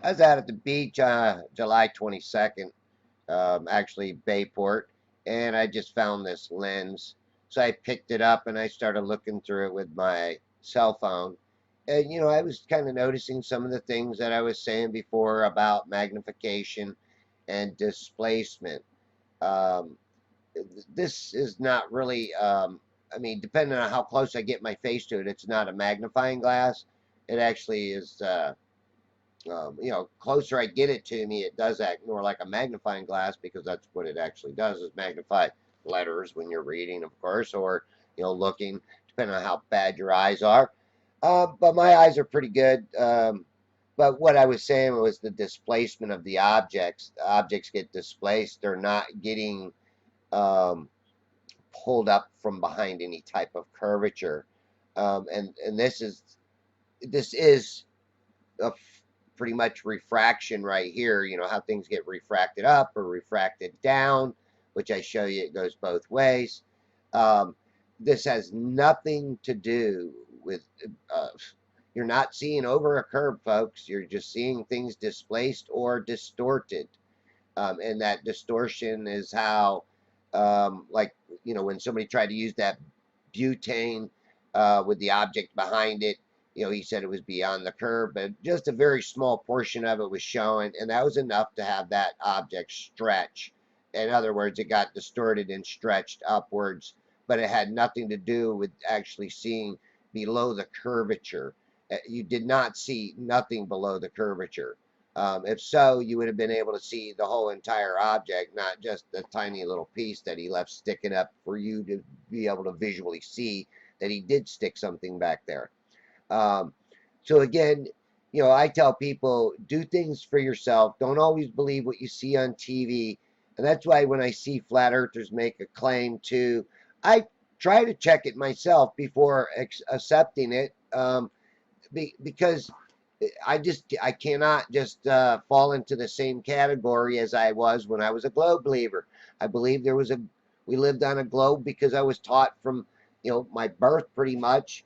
I was out at the beach July 22nd, actually Bayport, and I just found this lens. So I picked it up and I started looking through it with my cell phone. And, I was kind of noticing some of the things that I was saying before about magnification and displacement. Um, this is not really, I mean, depending on how close I get my face to it, it's not a magnifying glass. It actually is. Closer I get it to me, it does act more like a magnifying glass because that's what it actually does is magnify letters when you're reading, of course, or looking, depending on how bad your eyes are. But my eyes are pretty good. But what I was saying was the displacement of the objects. The objects get displaced; they're not getting um, pulled up from behind any type of curvature. And this is a pretty much refraction right here. How things get refracted up or refracted down, which I show you it goes both ways. Um, this has nothing to do with, uh, you're not seeing over a curve, folks. You're just seeing things displaced or distorted. And that distortion is how, like, when somebody tried to use that butane with the object behind it, he said it was beyond the curve, but just a very small portion of it was showing, and that was enough to have that object stretch. In other words, it got distorted and stretched upwards, but it had nothing to do with actually seeing below the curvature. You did not see nothing below the curvature. If so, you would have been able to see the whole entire object, not just the tiny little piece that he left sticking up for you to be able to visually see that he did stick something back there. Um, so again, I tell people do things for yourself. Don't always believe what you see on TV, and that's why when I see flat earthers make a claim too, I try to check it myself before accepting it. Because I cannot just fall into the same category as I was when I was a globe believer. I believe we lived on a globe because I was taught from my birth pretty much.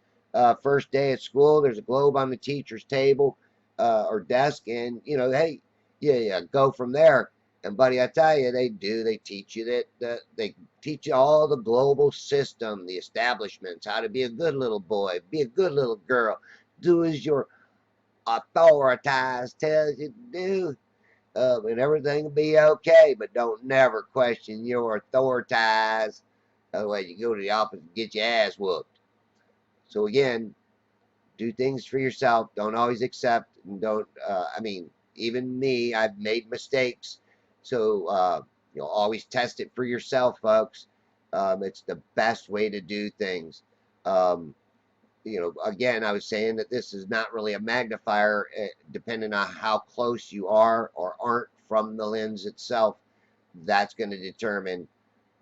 First day at school, there's a globe on the teacher's table or desk, and hey, yeah, go from there. And buddy, I tell you, they teach you that they teach you all the global system, the establishments, how to be a good little boy, be a good little girl, do as your authorities tells you to do, and everything will be okay. But don't never question your authorities. Otherwise, you go to the office and get your ass whooped. So again, do things for yourself. Don't always accept, and don't. I mean, even me, I've made mistakes. So always test it for yourself, folks. It's the best way to do things. Um, again, I was saying that this is not really a magnifier, depending on how close you are or aren't from the lens itself. That's going to determine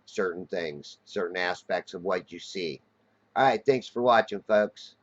certain things, certain aspects of what you see. All right, thanks for watching, folks.